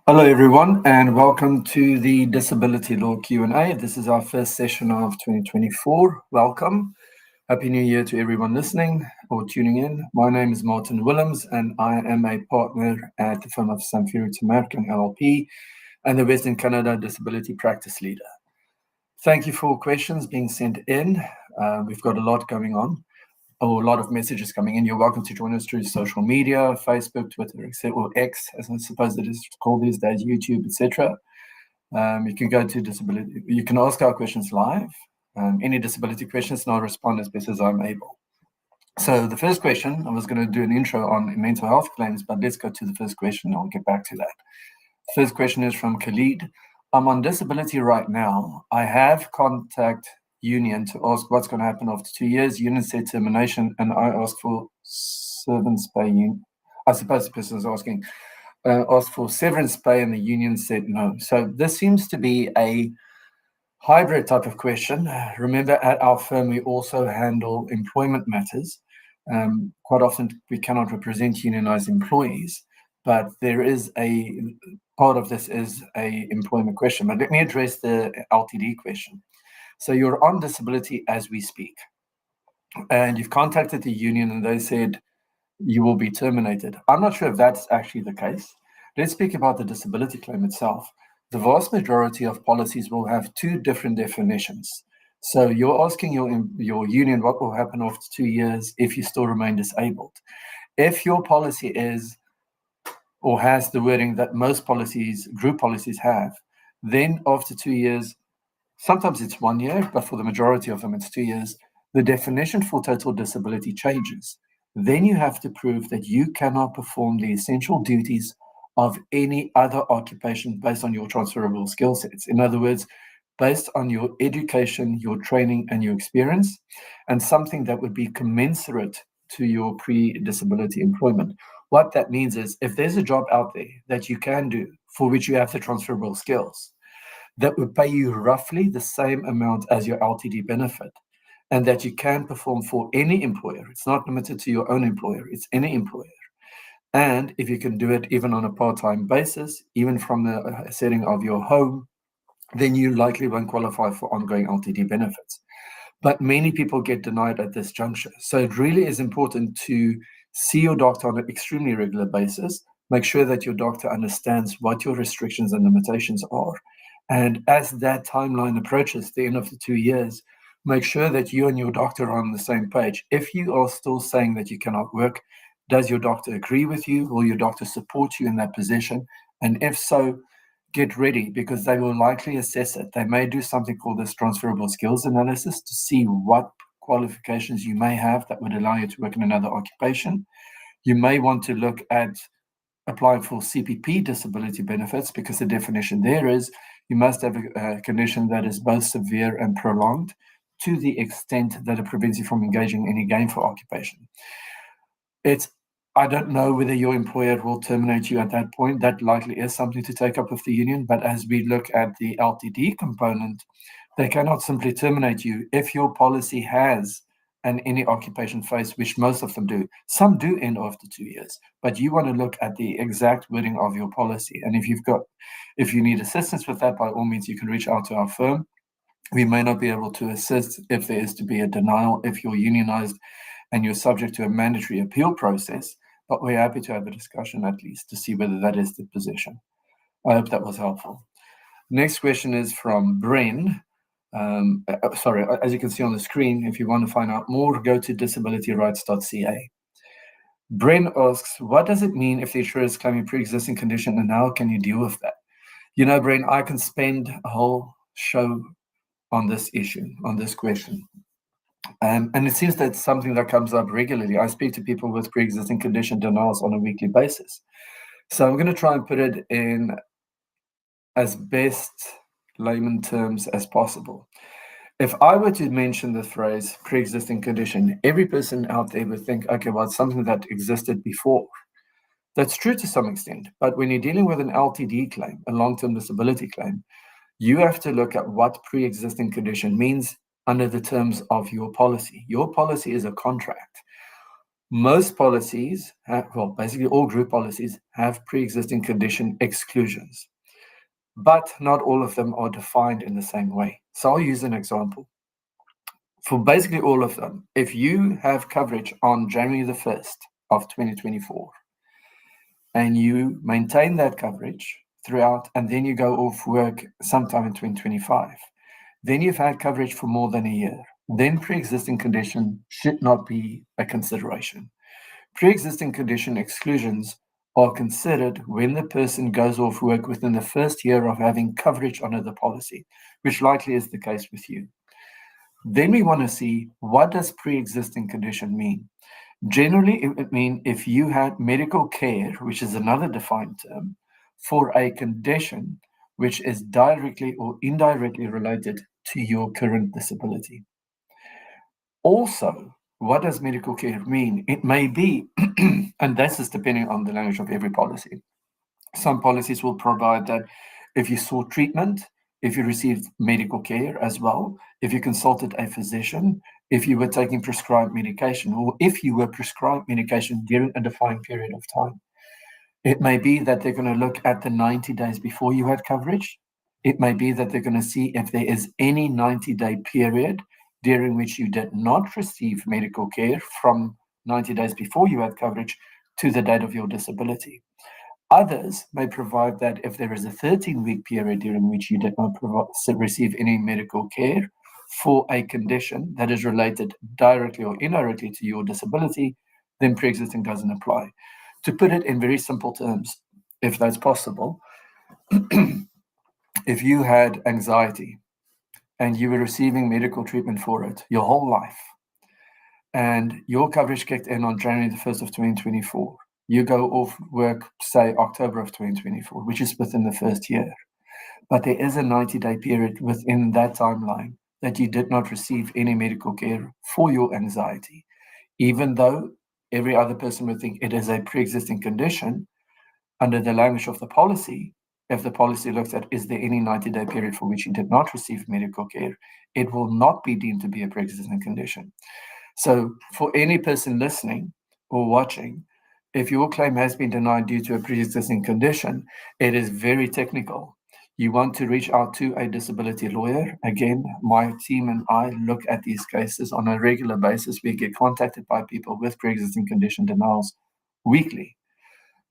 Hello, everyone, and welcome to the Disability Law Q&A. This is our first session of 2024. Welcome. Happy New Year to everyone listening or tuning in. My name is Martin Willemse, and I am a partner at the firm of Samfiru, Tumarkin, LLP, and the Western Canada Disability Practice Leader. Thank you for questions being sent in. We've got a lot going on. A lot of messages coming in. You're welcome to join us through social media, Facebook, Twitter, or X, as I suppose it is called these days, YouTube, etc. You can go to disability. You can ask our questions live. Any disability questions, and I'll respond as best as I'm able. So the first question, I was going to do an intro on mental health claims, but let's go to the first question. I'll get back to that. The first question is from Khalid. I'm on disability right now. I have contact union to ask what's going to happen after 2 years. Union said termination, and I asked for severance pay. I suppose the person is asking, asked for severance pay, and the union said no. So this seems to be a hybrid type of question. Remember, at our firm, we also handle employment matters. Quite often, we cannot represent unionized employees, but there is a part of this is a employment question. But let me address the LTD question. So you're on disability as we speak, and you've contacted the union and they said you will be terminated. I'm not sure if that's actually the case. Let's speak about the disability claim itself. The vast majority of policies will have two different definitions. So you're asking your union what will happen after 2 years if you still remain disabled. If your policy is or has the wording that most policies, group policies have, then after 2 years, sometimes it's 1 year, but for the majority of them, it's 2 years. The definition for total disability changes. Then you have to prove that you cannot perform the essential duties of any other occupation based on your transferable skill sets. In other words, based on your education, your training, and your experience, and something that would be commensurate to your pre-disability employment. What that means is if there's a job out there that you can do for which you have the transferable skills, that would pay you roughly the same amount as your LTD benefit, and that you can perform for any employer. It's not limited to your own employer, it's any employer. And if you can do it even on a part-time basis, even from the setting of your home, then you likely won't qualify for ongoing LTD benefits. But many people get denied at this juncture. So it really is important to see your doctor on an extremely regular basis. Make sure that your doctor understands what your restrictions and limitations are. And as that timeline approaches the end of the 2 years, make sure that you and your doctor are on the same page. If you are still saying that you cannot work, does your doctor agree with you? Will your doctor support you in that position? And if so, get ready, because they will likely assess it. They may do something called this transferable skills analysis to see what qualifications you may have that would allow you to work in another occupation. You may want to look at applying for CPP disability benefits, because the definition there is you must have a condition that is both severe and prolonged to the extent that it prevents you from engaging in any gainful occupation. I don't know whether your employer will terminate you at that point. That likely is something to take up with the union. But as we look at the LTD component, they cannot simply terminate you if your policy has an any occupation phase, which most of them do. Some do end after 2 years, but you want to look at the exact wording of your policy. And if you need assistance with that, by all means, you can reach out to our firm. We may not be able to assist if there is to be a denial, if you're unionized and you're subject to a mandatory appeal process, but we're happy to have a discussion at least to see whether that is the position. I hope that was helpful. Next question is from Bren. Sorry, as you can see on the screen, if you want to find out more, go to disabilityrights.ca. Bren asks, what does it mean if the insurer is claiming pre-existing condition, and how can you deal with that? You know, Bren, I can spend a whole show on this issue, on this question. And it seems that's something that comes up regularly. I speak to people with pre-existing condition denials on a weekly basis. So I'm going to try and put it in as best layman terms as possible. If I were to mention the phrase pre-existing condition, every person out there would think, okay, well, it's something that existed before. That's true to some extent, but when you're dealing with an LTD claim, a long-term disability claim, you have to look at what pre-existing condition means under the terms of your policy. Your policy is a contract. Most policies, basically all group policies, have pre-existing condition exclusions, but not all of them are defined in the same way. So I'll use an example. For basically all of them, if you have coverage on January the 1st of 2024, and you maintain that coverage throughout, and then you go off work sometime in 2025, then you've had coverage for more than a year. Then pre-existing condition should not be a consideration. Pre-existing condition exclusions are considered when the person goes off work within the first year of having coverage under the policy, which likely is the case with you. Then we want to see, what does pre-existing condition mean? Generally, it would mean if you had medical care, which is another defined term, for a condition which is directly or indirectly related to your current disability. Also, what does medical care mean? It may be, and this is depending on the language of every policy. Some policies will provide that if you sought treatment, if you received medical care as well, if you consulted a physician, if you were taking prescribed medication, or if you were prescribed medication during a defined period of time. It may be that they're going to look at the 90 days before you had coverage. It may be that they're going to see if there is any 90-day period during which you did not receive medical care from 90 days before you had coverage to the date of your disability. Others may provide that if there is a 13-week period during which you did not receive any medical care for a condition that is related directly or indirectly to your disability, then pre-existing doesn't apply. To put it in very simple terms, if that's possible, if you had anxiety and you were receiving medical treatment for it your whole life, and your coverage kicked in on January the 1st of 2024, you go off work, say October of 2024, which is within the first year. But there is a 90-day period within that timeline that you did not receive any medical care for your anxiety. Even though every other person would think it is a pre-existing condition, under the language of the policy, if the policy looks at is there any 90-day period for which you did not receive medical care, it will not be deemed to be a pre-existing condition. So for any person listening or watching, if your claim has been denied due to a pre-existing condition, it is very technical. You want to reach out to a disability lawyer. Again, my team and I look at these cases on a regular basis. We get contacted by people with pre-existing condition denials weekly.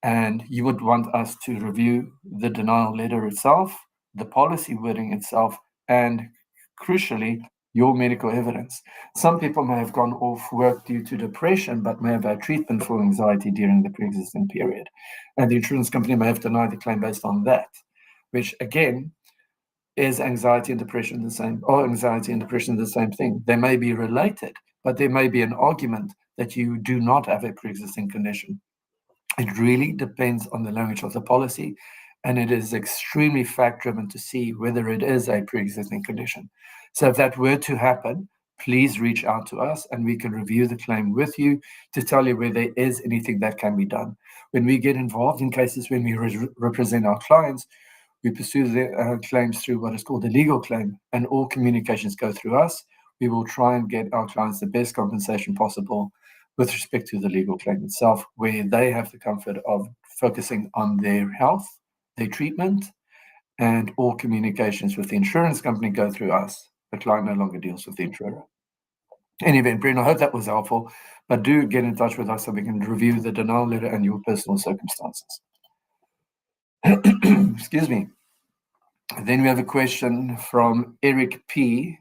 And you would want us to review the denial letter itself, the policy wording itself, and crucially, your medical evidence. Some people may have gone off work due to depression, but may have had treatment for anxiety during the pre-existing period. And the insurance company may have denied the claim based on that, which again, is anxiety and depression the same, or anxiety and depression the same thing? They may be related, but there may be an argument that you do not have a pre-existing condition. It really depends on the language of the policy, and it is extremely fact-driven to see whether it is a pre-existing condition. So if that were to happen, please reach out to us and we can review the claim with you to tell you whether there is anything that can be done. When we get involved in cases when we represent our clients, we pursue the claims through what is called a legal claim, and all communications go through us. We will try and get our clients the best compensation possible with respect to the legal claim itself, where they have the comfort of focusing on their health, their treatment, and all communications with the insurance company go through us. The client no longer deals with the insurer. In any event, Brent, I hope that was helpful, but do get in touch with us so we can review the denial letter and your personal circumstances. Excuse me. Then we have a question from Eric P.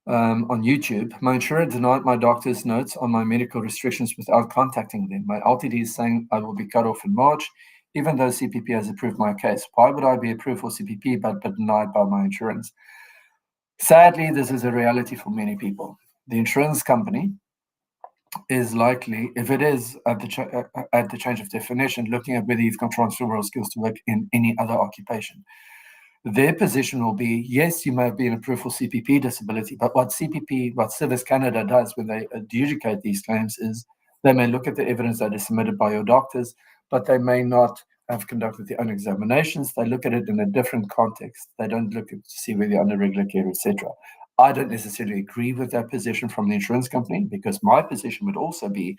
On YouTube. My insurer denied my doctor's notes on my medical restrictions without contacting them. My LTD is saying I will be cut off in March, even though CPP has approved my case. Why would I be approved for CPP but denied by my insurance? Sadly, this is a reality for many people. The insurance company is likely, if it is at the change of definition, looking at whether you've got transferable skills to work in any other occupation. Their position will be, yes, you may have been approved for CPP disability, but what Service Canada does when they adjudicate these claims is they may look at the evidence that is submitted by your doctors, but they may not have conducted their own examinations. They look at it in a different context. They don't look to see whether you're under regular care, etc. I don't necessarily agree with that position from the insurance company, because my position would also be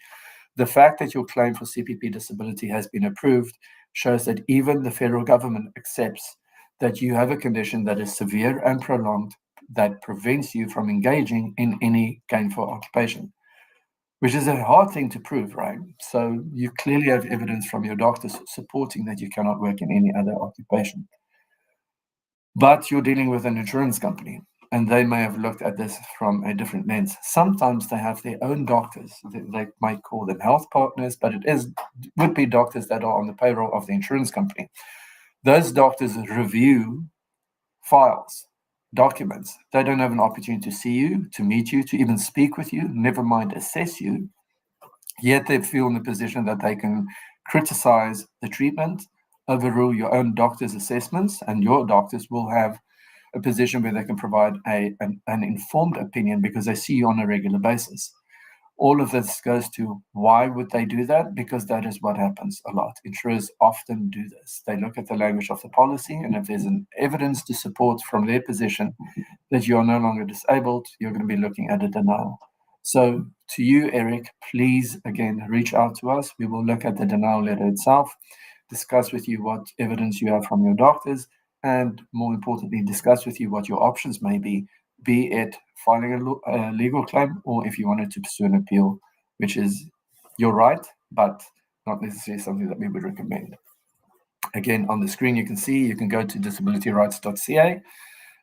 The fact that your claim for CPP disability has been approved shows that even the federal government accepts that you have a condition that is severe and prolonged that prevents you from engaging in any gainful occupation, which is a hard thing to prove, right? So you clearly have evidence from your doctors supporting that you cannot work in any other occupation. But you're dealing with an insurance company, and they may have looked at this from a different lens. Sometimes they have their own doctors. They might call them health partners, but would be doctors that are on the payroll of the insurance company. Those doctors review files, documents. They don't have an opportunity to see you, to meet you, to even speak with you, never mind assess you. Yet they feel in the position that they can criticize the treatment, overrule your own doctor's assessments, and your doctors will have a position where they can provide an informed opinion because they see you on a regular basis. All of this goes to why would they do that? Because that is what happens a lot. Insurers often do this. They look at the language of the policy, and if there's an evidence to support from their position that you are no longer disabled, you're going to be looking at a denial. So to you, Eric, please, again, reach out to us. We will look at the denial letter itself, discuss with you what evidence you have from your doctors, and more importantly, discuss with you what your options may be it filing a legal claim or if you wanted to pursue an appeal, which is your right, but not necessarily something that we would recommend. Again, on the screen, you can see you can go to disabilityrights.ca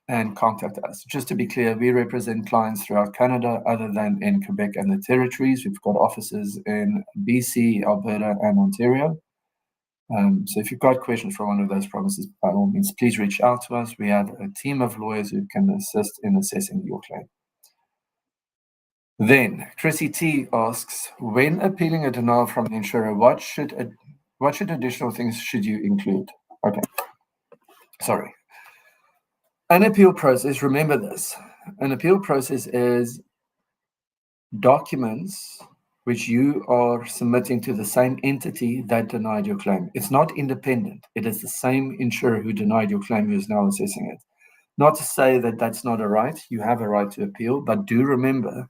and contact us. Just to be clear, we represent clients throughout Canada other than in Quebec and the territories. We've got offices in BC, Alberta, and Ontario. So if you've got questions for one of those provinces, by all means, please reach out to us. We have a team of lawyers who can assist in assessing your claim. Then Chrissy T asks, when appealing a denial from the insurer, what additional things should you include? Okay, sorry. An appeal process, remember this, an appeal process is documents which you are submitting to the same entity that denied your claim. It's not independent. It is the same insurer who denied your claim who is now assessing it. Not to say that that's not a right. You have a right to appeal, but do remember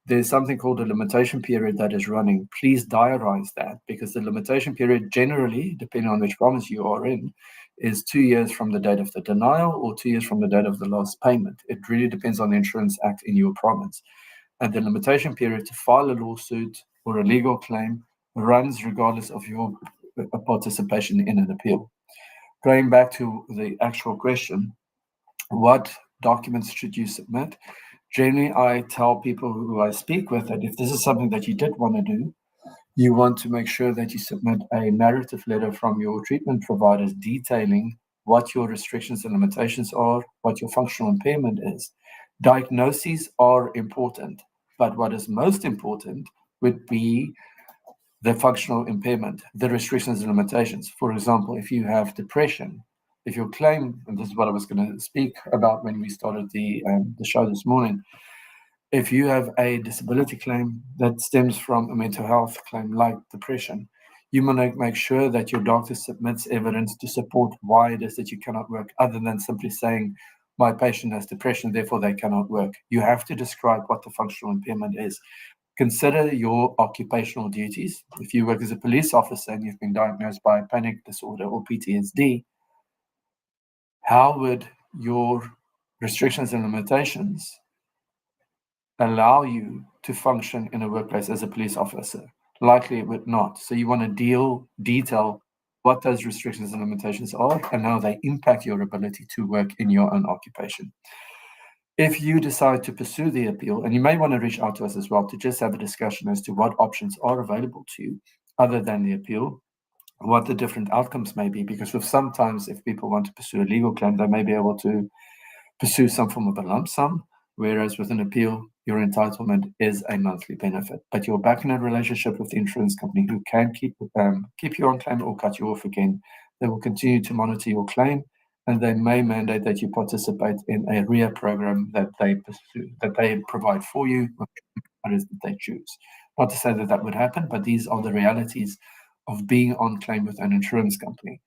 there's something called a limitation period that is running. Please diarize that, because the limitation period generally, depending on which province you are in, is 2 years from the date of the denial or 2 years from the date of the last payment. It really depends on the Insurance Act in your province. And the limitation period to file a lawsuit or a legal claim runs regardless of your participation in an appeal. Going back to the actual question, what documents should you submit? Generally, I tell people who I speak with that if this is something that you did want to do, you want to make sure that you submit a narrative letter from your treatment providers detailing what your restrictions and limitations are, what your functional impairment is. Diagnoses are important, but what is most important would be the functional impairment, the restrictions and limitations. For example, if you have depression, if your claim, and this is what I was going to speak about when we started the show this morning, if you have a disability claim that stems from a mental health claim like depression, you want to make sure that your doctor submits evidence to support why it is that you cannot work, other than simply saying, my patient has depression, therefore they cannot work. You have to describe what the functional impairment is. Consider your occupational duties. If you work as a police officer and you've been diagnosed by a panic disorder or PTSD, how would your restrictions and limitations allow you to function in a workplace as a police officer? Likely it would not. So you want to detail what those restrictions and limitations are and how they impact your ability to work in your own occupation. If you decide to pursue the appeal, and you may want to reach out to us as well to just have a discussion as to what options are available to you other than the appeal, what the different outcomes may be, because with sometimes if people want to pursue a legal claim, they may be able to pursue some form of a lump sum, whereas with an appeal, your entitlement is a monthly benefit. But you're back in a relationship with the insurance company who can keep you on claim or cut you off again. They will continue to monitor your claim, and they may mandate that you participate in a RIA program that they provide for you, what it is that they choose. Not to say that that would happen, but these are the realities of being on claim with an insurance company.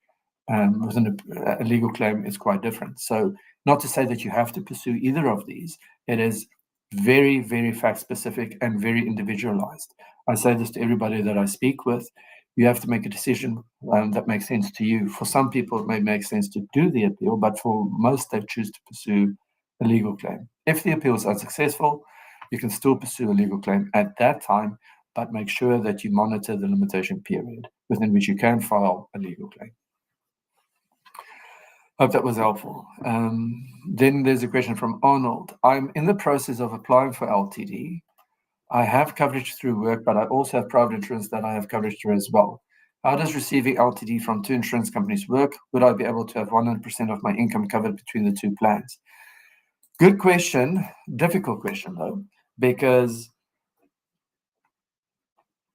With a legal claim, it's quite different. So not to say that you have to pursue either of these. It is very, very fact specific and very individualized. I say this to everybody that I speak with. You have to make a decision that makes sense to you. For some people, it may make sense to do the appeal, but for most, they choose to pursue a legal claim. If the appeal is unsuccessful, you can still pursue a legal claim at that time, but make sure that you monitor the limitation period within which you can file a legal claim. Hope that was helpful. Then there's a question from Arnold. I'm in the process of applying for LTD. I have coverage through work, but I also have private insurance that I have coverage through as well. How does receiving LTD from two insurance companies work? Would I be able to have 100% of my income covered between the two plans? Good question. Difficult question, though, because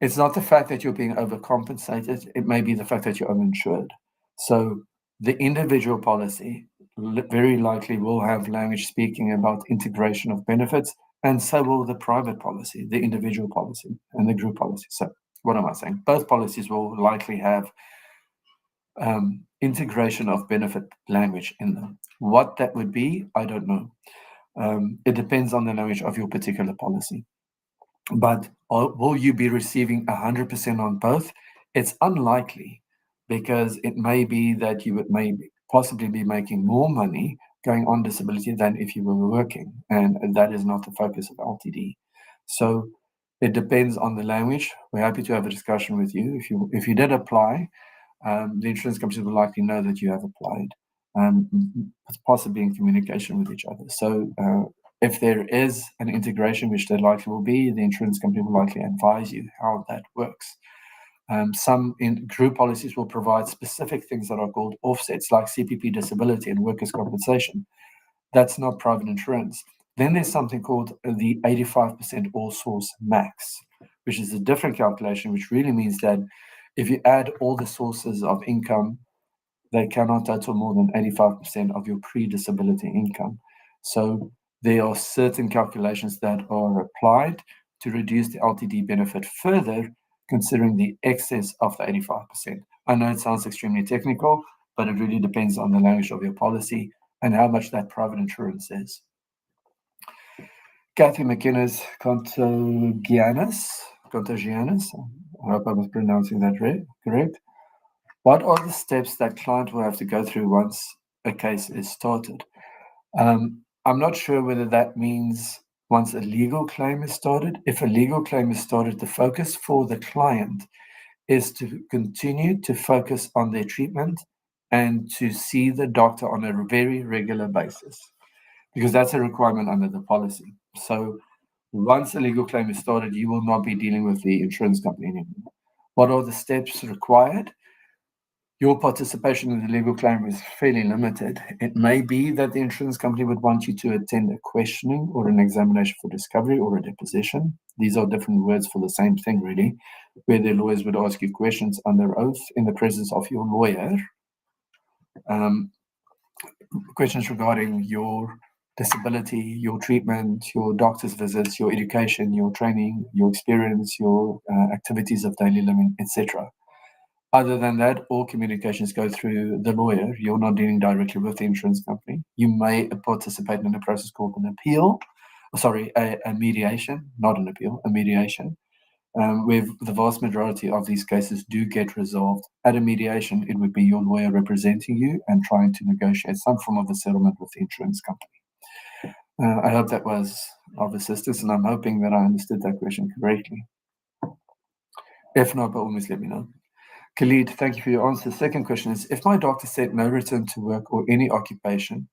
it's not the fact that you're being overcompensated. It may be the fact that you're uninsured. So the individual policy very likely will have language speaking about integration of benefits, and so will the private policy, the individual policy, and the group policy. So what am I saying? Both policies will likely have integration of benefit language in them. What that would be, I don't know. It depends on the language of your particular policy. But will you be receiving 100% on both? It's unlikely, because it may be that you would possibly be making more money going on disability than if you were working, and that is not the focus of LTD. So it depends on the language. We're happy to have a discussion with you. If you did apply, the insurance companies will likely know that you have applied, possibly in communication with each other. So if there is an integration, which there likely will be, the insurance company will likely advise you how that works. Some group policies will provide specific things that are called offsets, like CPP disability and workers' compensation. That's not private insurance. Then there's something called the 85% all source max, which is a different calculation, which really means that if you add all the sources of income, they cannot total more than 85% of your pre-disability income. So there are certain calculations that are applied to reduce the LTD benefit further, considering the excess of the 85%. I know it sounds extremely technical, but it really depends on the language of your policy and how much that private insurance is. Kathy McInnes Contagianis, I hope I was pronouncing that correct. What are the steps that client will have to go through once a case is started? I'm not sure whether that means once a legal claim is started. If a legal claim is started, the focus for the client is to continue to focus on their treatment and to see the doctor on a very regular basis, because that's a requirement under the policy. So once a legal claim is started, you will not be dealing with the insurance company anymore. What are the steps required? Your participation in the legal claim is fairly limited. It may be that the insurance company would want you to attend a questioning or an examination for discovery or a deposition. These are different words for the same thing, really, where the lawyers would ask you questions under oath in the presence of your lawyer. Questions regarding your disability, your treatment, your doctor's visits, your education, your training, your experience, your activities of daily living, etc. Other than that, all communications go through the lawyer. You're not dealing directly with the insurance company. You may participate in a process called an appeal, a mediation, not an appeal, a mediation, where the vast majority of these cases do get resolved. At a mediation, it would be your lawyer representing you and trying to negotiate some form of a settlement with the insurance company. I hope that was of assistance, and I'm hoping that I understood that question correctly. If not, by all means, let me know. Khalid, thank you for your answer. The second question is, if my doctor said no return to work or any occupation,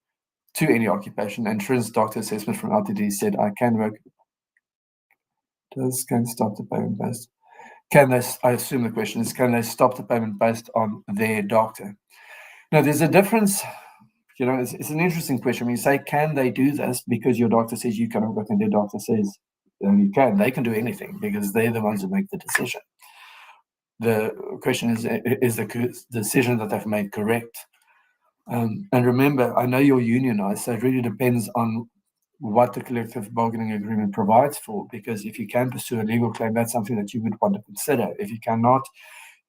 and insurance doctor assessment from LTD said I can work, can stop the payment based? I assume the question is, can they stop the payment based on their doctor? Now, there's a difference. It's an interesting question. When you say, can they do this because your doctor says you cannot work and their doctor says you can, they can do anything because they're the ones who make the decision. The question is the decision that they've made correct? And remember, I know you're unionized, so it really depends on what the collective bargaining agreement provides for, because if you can pursue a legal claim, that's something that you would want to consider. If you cannot,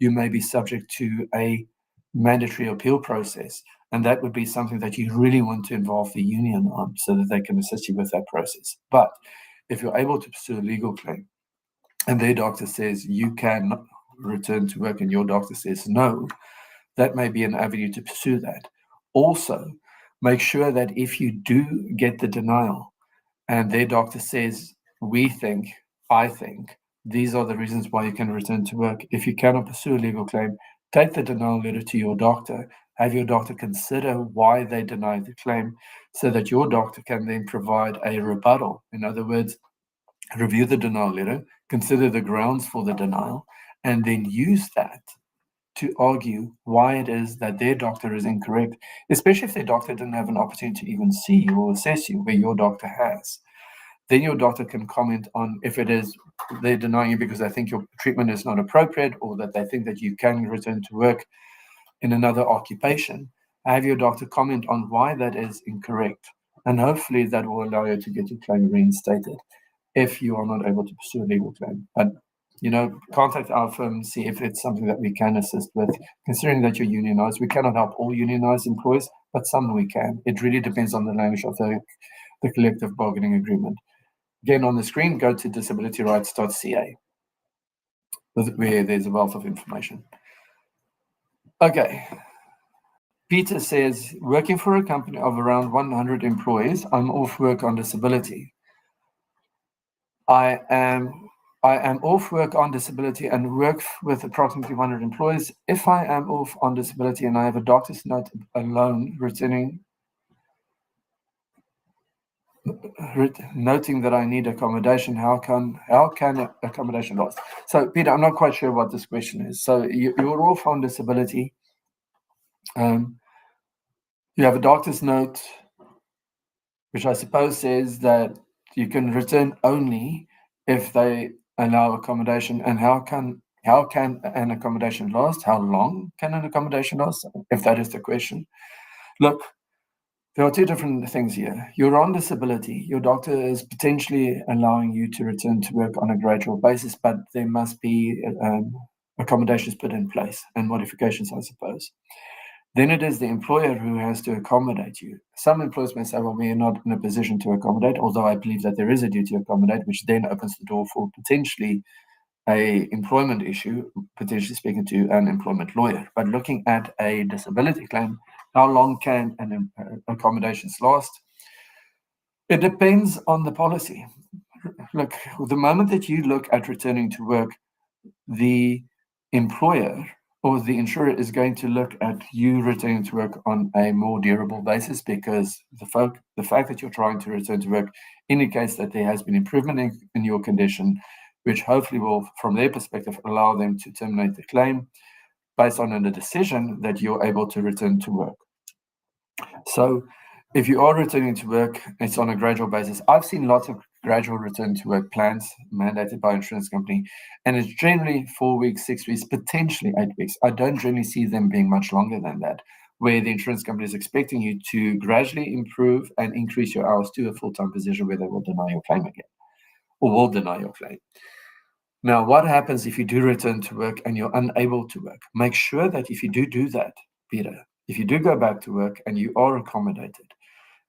you may be subject to a mandatory appeal process, and that would be something that you really want to involve the union on so that they can assist you with that process. But if you're able to pursue a legal claim, and their doctor says you can return to work and your doctor says no, that may be an avenue to pursue that. Also, make sure that if you do get the denial and their doctor says, I think, these are the reasons why you can return to work. If you cannot pursue a legal claim, take the denial letter to your doctor, have your doctor consider why they denied the claim so that your doctor can then provide a rebuttal. In other words, review the denial letter, consider the grounds for the denial, and then use that to argue why it is that their doctor is incorrect, especially if their doctor didn't have an opportunity to even see you or assess you where your doctor has. Then your doctor can comment on if it is they're denying you because they think your treatment is not appropriate or that they think that you can return to work in another occupation. Have your doctor comment on why that is incorrect. And hopefully that will allow you to get your claim reinstated if you are not able to pursue a legal claim. But contact our firm, see if it's something that we can assist with. Considering that you're unionized, we cannot help all unionized employees, but some we can. It really depends on the language of the collective bargaining agreement. Again, on the screen, go to disabilityrights.ca, where there's a wealth of information. Okay. Peter says, working for a company of around 100 employees, I'm off work on disability. I am off work on disability and work with approximately 100 employees. If I am off on disability and I have a doctor's note alone noting that I need accommodation, how can accommodation last? So, Peter, I'm not quite sure what this question is. So you're off on disability. You have a doctor's note, which I suppose says that you can return only if they allow accommodation. And how can an accommodation last? How long can an accommodation last? If that is the question. Look, there are two different things here. You're on disability. Your doctor is potentially allowing you to return to work on a gradual basis, but there must be accommodations put in place and modifications, I suppose. Then it is the employer who has to accommodate you. Some employers may say, well, we are not in a position to accommodate, although I believe that there is a duty to accommodate, which then opens the door for potentially a employment issue, potentially speaking to an employment lawyer. But looking at a disability claim, how long can an accommodations last? It depends on the policy. Look, the moment that you look at returning to work, the employer or the insurer is going to look at you returning to work on a more durable basis because the fact that you're trying to return to work indicates that there has been improvement in your condition, which hopefully will, from their perspective, allow them to terminate the claim based on a decision that you're able to return to work. So if you are returning to work, it's on a gradual basis. I've seen lots of gradual return to work plans mandated by insurance company, and it's generally 4 weeks, 6 weeks, potentially 8 weeks. I don't generally see them being much longer than that, where the insurance company is expecting you to gradually improve and increase your hours to a full-time position where they will deny your claim again, or will deny your claim. Now, what happens if you do return to work and you're unable to work? Make sure that if you do that, Peter, if you do go back to work and you are accommodated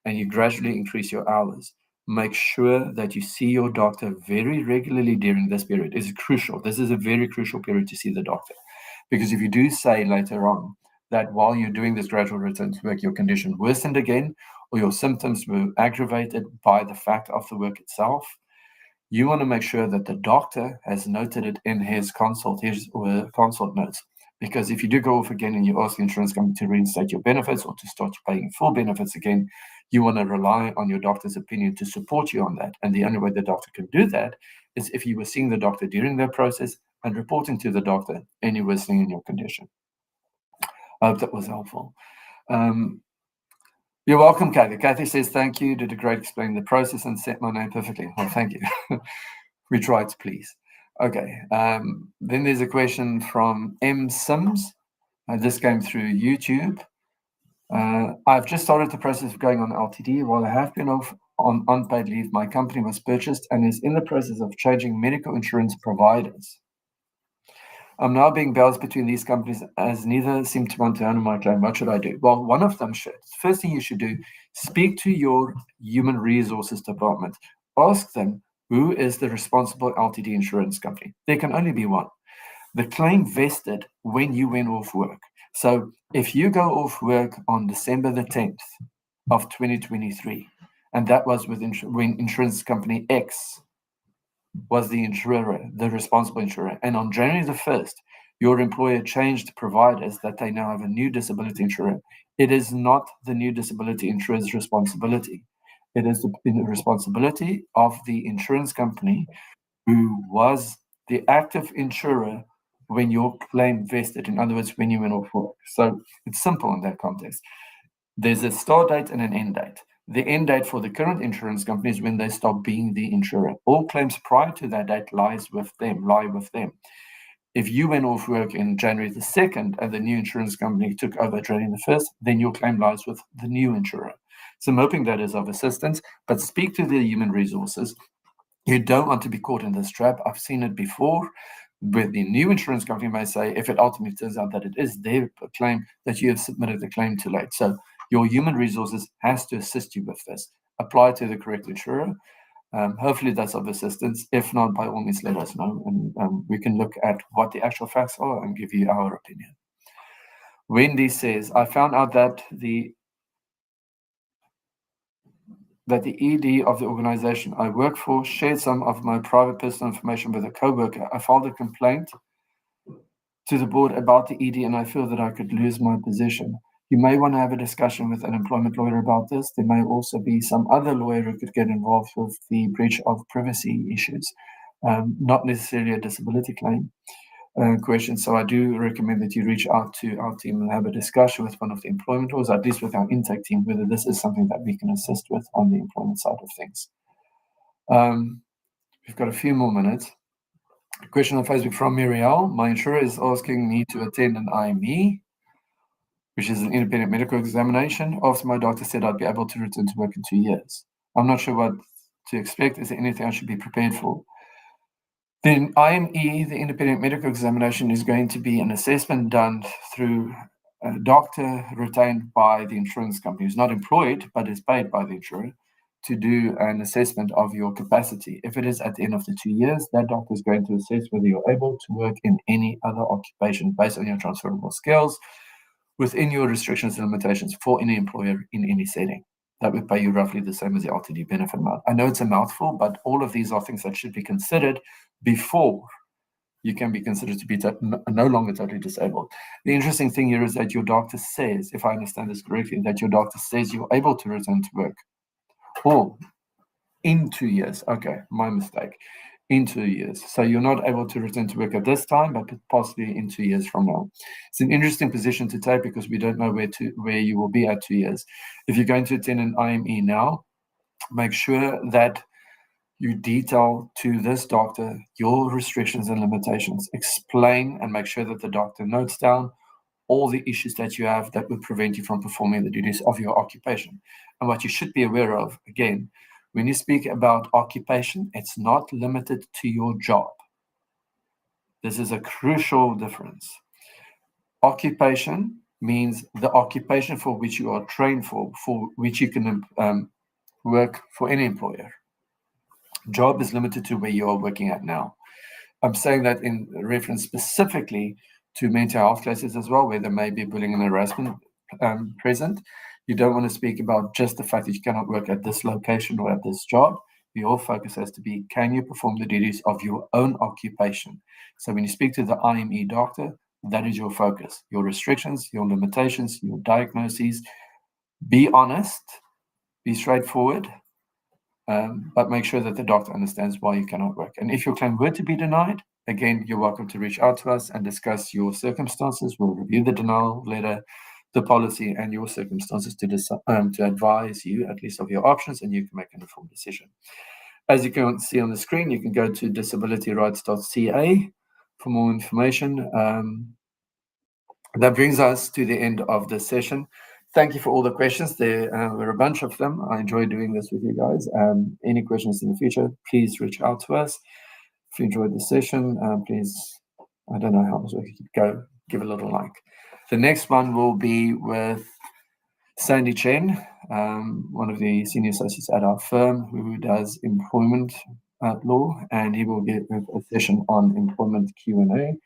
and you gradually increase your hours, make sure that you see your doctor very regularly during this period. It's crucial. This is a very crucial period to see the doctor. Because if you do say later on that while you're doing this gradual return to work, your condition worsened again, or your symptoms were aggravated by the fact of the work itself, you want to make sure that the doctor has noted it in his consult notes. Because if you do go off again and you ask the insurance company to reinstate your benefits or to start paying full benefits again, you want to rely on your doctor's opinion to support you on that. And the only way the doctor can do that is if you were seeing the doctor during that process and reporting to the doctor any worsening in your condition. I hope that was helpful. You're welcome, Kathy. Kathy says, thank you. Did a great explaining the process and set my name perfectly. Well, thank you. We tried to please. Okay. Then there's a question from M. Sims. This came through YouTube. I've just started the process of going on LTD. While I have been off on unpaid leave, my company was purchased and is in the process of changing medical insurance providers. I'm now being bounced between these companies as neither seem to want to honor my claim. What should I do? Well, one of them should. First thing you should do, speak to your human resources department. Ask them Who is the responsible LTD insurance company? There can only be one. The claim vested when you went off work. So if you go off work on December the 10th of 2023, and that was with when insurance company X was the insurer, the responsible insurer, and on January the 1st, your employer changed providers that they now have a new disability insurer, it is not the new disability insurer's responsibility. It is the responsibility of the insurance company who was the active insurer when your claim vested, in other words, when you went off work. So it's simple in that context. There's a start date and an end date. The end date for the current insurance company is when they stop being the insurer. All claims prior to that date lie with them. If you went off work in January the 2nd and the new insurance company took over January the 1st, then your claim lies with the new insurer. So I'm hoping that is of assistance, but speak to the human resources. You don't want to be caught in this trap. I've seen it before, where the new insurance company may say, if it ultimately turns out that it is their claim, that you have submitted the claim too late. So your human resources has to assist you with this. Apply to the correct insurer. Hopefully that's of assistance. If not, by all means, let us know, and we can look at what the actual facts are and give you our opinion. Wendy says, I found out that the ED of the organization I work for shared some of my private personal information with a coworker. I filed a complaint to the board about the ED, and I feel that I could lose my position. You may want to have a discussion with an employment lawyer about this. There may also be some other lawyer who could get involved with the breach of privacy issues, not necessarily a disability claim question. So I do recommend that you reach out to our team and have a discussion with one of the employment lawyers, at least with our intake team, whether this is something that we can assist with on the employment side of things. We've got a few more minutes. A question on Facebook from Muriel. My insurer is asking me to attend an IME, which is an independent medical examination, after my doctor said I'd be able to return to work in 2 years. I'm not sure what to expect. Is there anything I should be prepared for? The IME, the independent medical examination, is going to be an assessment done through a doctor retained by the insurance company, who's not employed, but is paid by the insurer, to do an assessment of your capacity. If it is at the end of the 2 years, that doctor is going to assess whether you're able to work in any other occupation based on your transferable skills within your restrictions and limitations for any employer in any setting. That would pay you roughly the same as the LTD benefit amount. I know it's a mouthful, but all of these are things that should be considered before you can be considered to be no longer totally disabled. The interesting thing here is that your doctor says, if I understand this correctly, that your doctor says you're able to return to work. Or in 2 years. Okay, my mistake. In 2 years. So you're not able to return to work at this time, but possibly in 2 years from now. It's an interesting position to take because we don't know where you will be at 2 years. If you're going to attend an IME now, make sure that you detail to this doctor your restrictions and limitations. Explain and make sure that the doctor notes down all the issues that you have that would prevent you from performing the duties of your occupation. And what you should be aware of, again, when you speak about occupation, it's not limited to your job. This is a crucial difference. Occupation means the occupation for which you are trained for which you can work for any employer. Job is limited to where you are working at now. I'm saying that in reference specifically to mental health cases as well, where there may be bullying and harassment present. You don't want to speak about just the fact that you cannot work at this location or at this job. Your focus has to be, can you perform the duties of your own occupation? So when you speak to the IME doctor, that is your focus. Your restrictions, your limitations, your diagnoses. Be honest, be straightforward, but make sure that the doctor understands why you cannot work. And if your claim were to be denied, again, you're welcome to reach out to us and discuss your circumstances. We'll review the denial letter, the policy, and your circumstances to advise you at least of your options, and you can make an informed decision. As you can see on the screen, you can go to disabilityrights.ca for more information. That brings us to the end of this session. Thank you for all the questions. There were a bunch of them. I enjoy doing this with you guys. Any questions in the future, please reach out to us. If you enjoyed the session, please, I don't know how much we could go, give a little like. The next one will be with Sandy Chen, one of the senior associates at our firm who does employment law, and he will get a session on employment Q&A.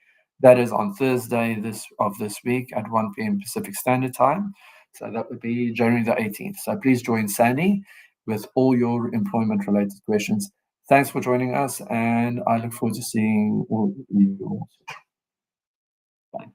That is on Thursday of this week at 1 p.m. Pacific Standard Time. So that would be January the 18th. So please join Sandy with all your employment-related questions. Thanks for joining us, and I look forward to seeing all of you. Bye.